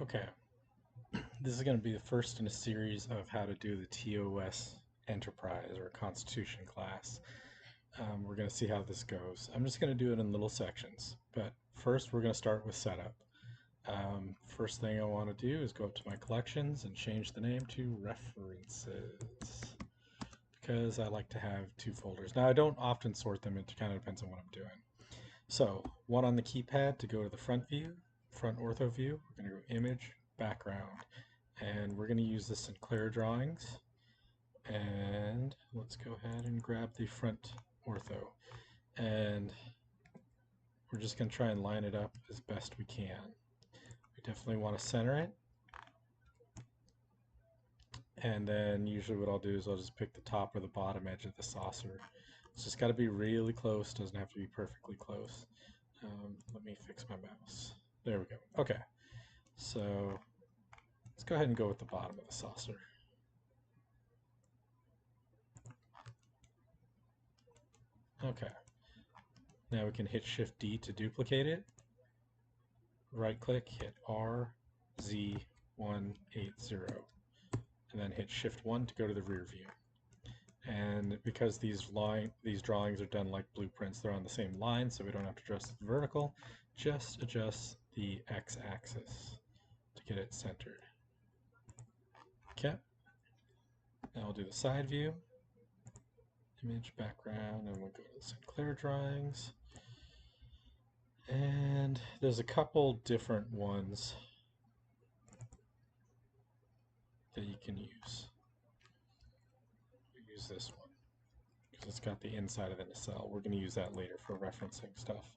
Okay, this is going to be the first in a series of how to do the TOS Enterprise or Constitution class. We're going to see how this goes. I'm just going to do it in little sections, but first we're going to start with setup. First thing I want to do is go up to my collections and change the name to references because I like to have two folders. Now I don't often sort them, it kind of depends on what I'm doing. So one on the keypad to go to the front view, front ortho view, we're going to go image, background, and we're going to use the Sinclair drawings. And let's go ahead and grab the front ortho. And we're just going to try and line it up as best we can. We definitely want to center it. And then usually what I'll do is I'll just pick the top or the bottom edge of the saucer. It's just got to be really close, doesn't have to be perfectly close. Let me fix my mouse. There we go. Okay, so let's go ahead and go with the bottom of the saucer. Okay, now we can hit Shift D to duplicate it. Right click, hit RZ180, and then hit Shift 1 to go to the rear view. And because these drawings are done like blueprints, they're on the same line, so we don't have to adjust the vertical, just adjust the x-axis to get it centered. Okay, now we'll do the side view, image, background, and we'll go to the Sinclair drawings. And there's a couple different ones that you can use. Use this one because it's got the inside of the nacelle. We're going to use that later for referencing stuff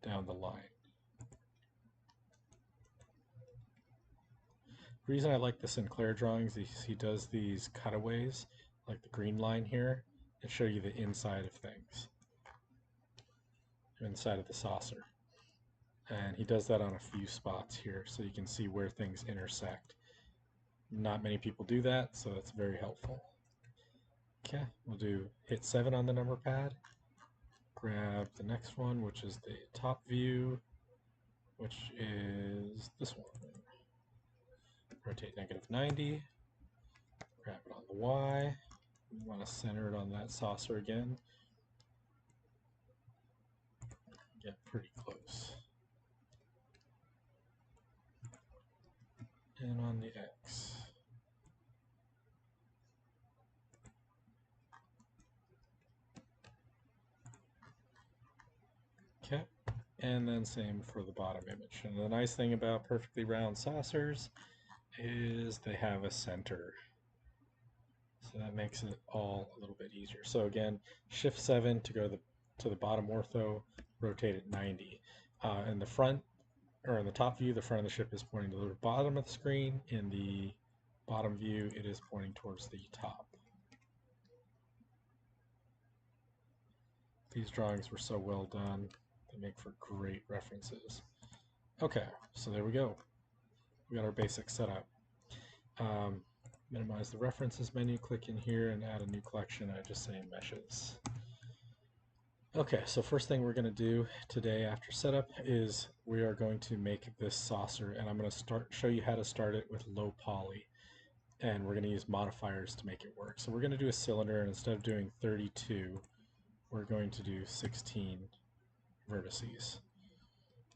down the line. The reason I like the Sinclair drawings is he does these cutaways, like the green line here, that show you the inside of things, inside of the saucer. And he does that on a few spots here, so you can see where things intersect. Not many people do that, so that's very helpful. Okay, we'll do hit 7 on the number pad, grab the next one, which is the top view, which is this one. Rotate -90, grab it on the Y. We want to center it on that saucer again. Get pretty close. And on the X. Okay, and then same for the bottom image. And the nice thing about perfectly round saucers is they have a center. So that makes it all a little bit easier. So again, Shift 7 to go to the bottom ortho, rotate it 90. In the front, or in the top view, the front of the ship is pointing to the bottom of the screen. In the bottom view, it is pointing towards the top. These drawings were so well done. They make for great references. Okay, so there we go. We got our basic setup. Minimize the references menu, click in here and add a new collection. I just say meshes. Okay, so first thing we're going to do today after setup is we are going to make this saucer, and I'm going to show you how to start it with low poly. And we're going to use modifiers to make it work. So we're going to do a cylinder, and instead of doing 32, we're going to do 16 vertices.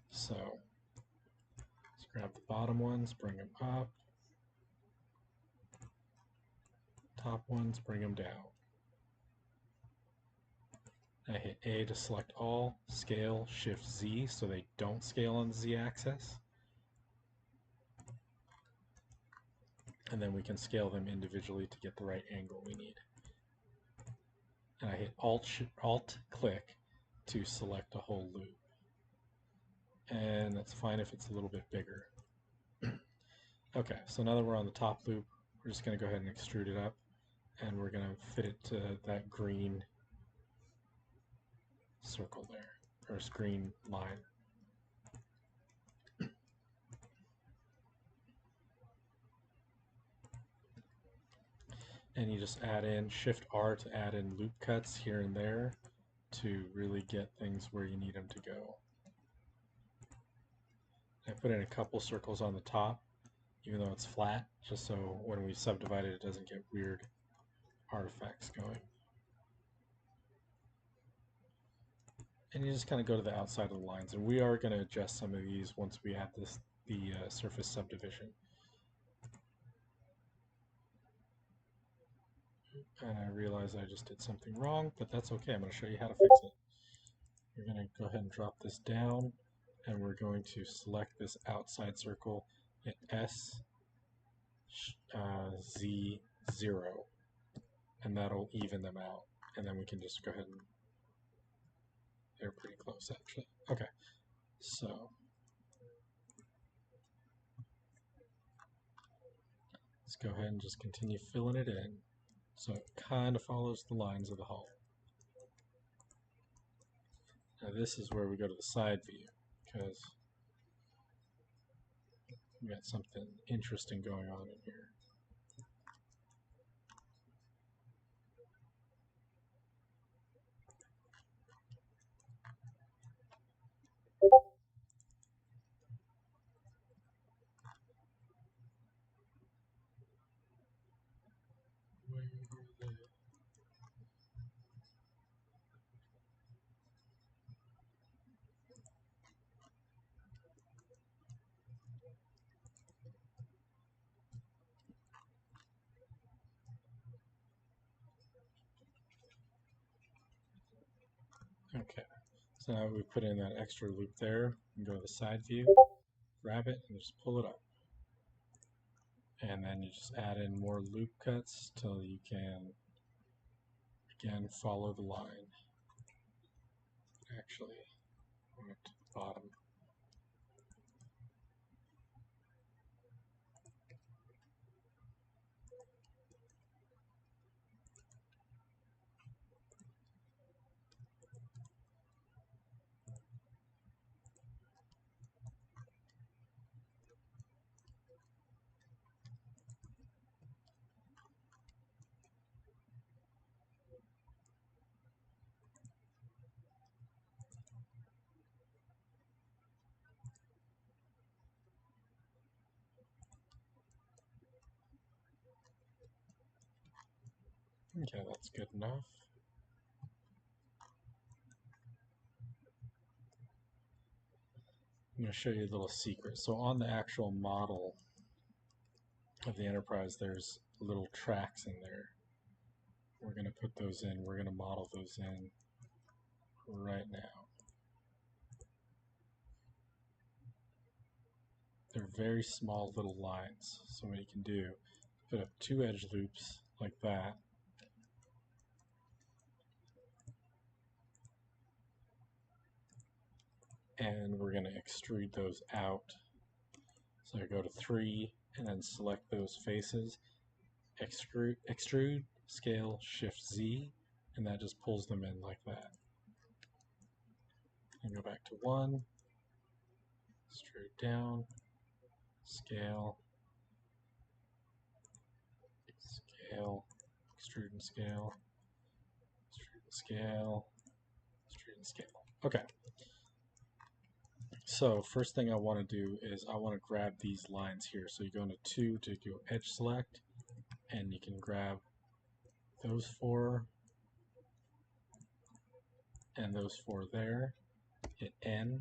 So let's grab the bottom ones, bring them up. Top ones, bring them down. I hit A to select all, scale, Shift Z so they don't scale on the Z axis. And then we can scale them individually to get the right angle we need. And I hit Alt click to select a whole loop. And that's fine if it's a little bit bigger. Okay, so now that we're on the top loop, we're just going to go ahead and extrude it up, and we're going to fit it to that green circle there, or green line. And you just add in Shift R to add in loop cuts here and there to really get things where you need them to go. I put in a couple circles on the top, even though it's flat, just so when we subdivide it, it doesn't get weird artifacts going. And you just kind of go to the outside of the lines, and we are going to adjust some of these once we add the surface subdivision. And I realize I just did something wrong, but that's okay. I'm going to show you how to fix it. We're going to go ahead and drop this down, and we're going to select this outside circle, hit S, Z0, and that'll even them out. And then we can just go ahead and, they're pretty close actually. Okay, so let's go ahead and just continue filling it in. So it kind of follows the lines of the hull. Now this is where we go to the side view, because we got something interesting going on in here. Okay, so now we put in that extra loop there, and go to the side view, grab it, and just pull it up. And then you just add in more loop cuts till you can, again, follow the line. Actually, I'm at the bottom. Okay, that's good enough. I'm going to show you a little secret. So on the actual model of the Enterprise, there's little tracks in there. We're going to put those in. We're going to model those in right now. They're very small little lines. So what you can do, put up 2 edge loops like that. And we're going to extrude those out. So I go to 3 and then select those faces, extrude, scale, shift Z, and that just pulls them in like that. And go back to 1, extrude down, scale, scale, extrude and scale, extrude and scale, extrude and scale. Okay. So first thing I want to do is I want to grab these lines here. So you go into 2 to go edge select, and you can grab those 4 and those 4 there. Hit N,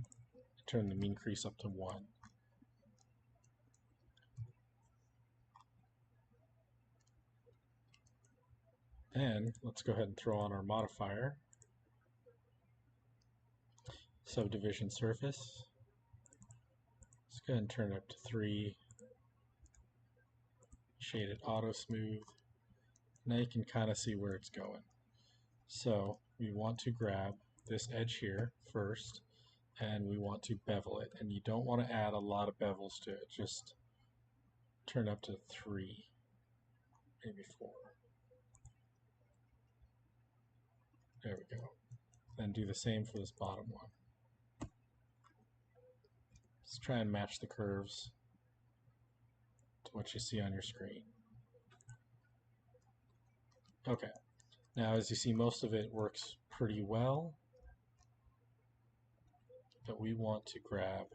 turn the mean crease up to 1. Then let's go ahead and throw on our modifier, subdivision surface. Let's go ahead and turn it up to 3. Shade it auto smooth. Now you can kind of see where it's going. So we want to grab this edge here first, and we want to bevel it. And you don't want to add a lot of bevels to it. Just turn up to 3, maybe 4. There we go. Then do the same for this bottom one. Let's try and match the curves to what you see on your screen. Okay, now as you see, most of it works pretty well, but we want to grab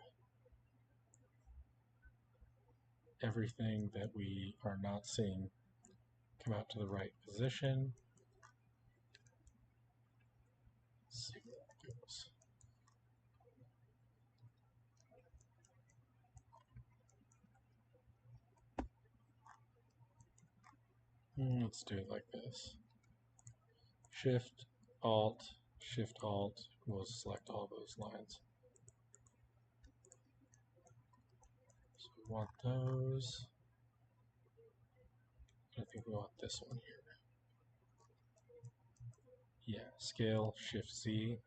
everything that we are not seeing come out to the right position. Let's see where that goes. Let's do it like this. Shift, Alt, Shift, Alt will select all those lines. So we want those. I think we want this one here. Yeah, Scale, Shift Z.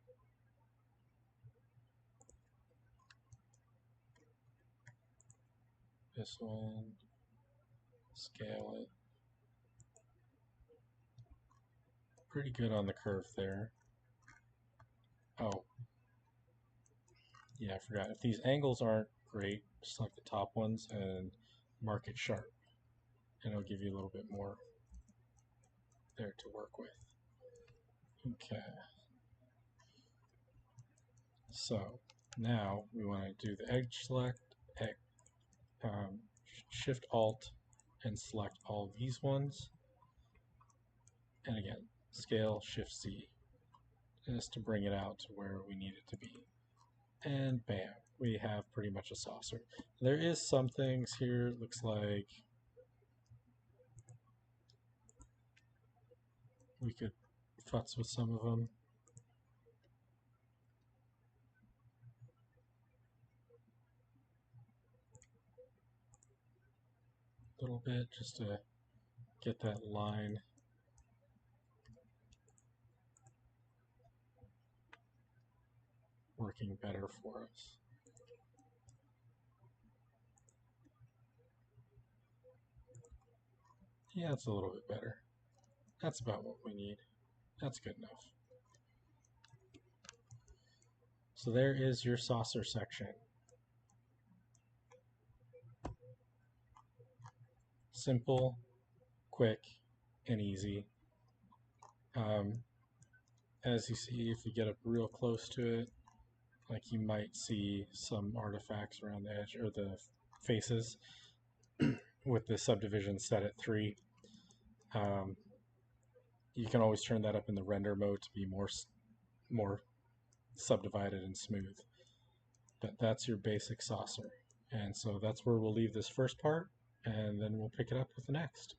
This one, scale it. Pretty good on the curve there. Oh, yeah, I forgot. If these angles aren't great, select the top ones and mark it sharp. And it'll give you a little bit more there to work with. Okay. So now we want to do the edge select, Shift Alt, and select all these ones. And again, scale Shift Z, just to bring it out to where we need it to be. And bam, we have pretty much a saucer. There is some things here, it looks like we could futz with some of them. A little bit, just to get that line working better for us. Yeah, it's a little bit better. That's about what we need. That's good enough. So there is your saucer section. Simple, quick, and easy. As you see, if you get up real close to it, like you might see some artifacts around the edge or the faces with the subdivision set at 3. You can always turn that up in the render mode to be more subdivided and smooth. But that's your basic saucer. And so that's where we'll leave this first part, and then we'll pick it up with the next.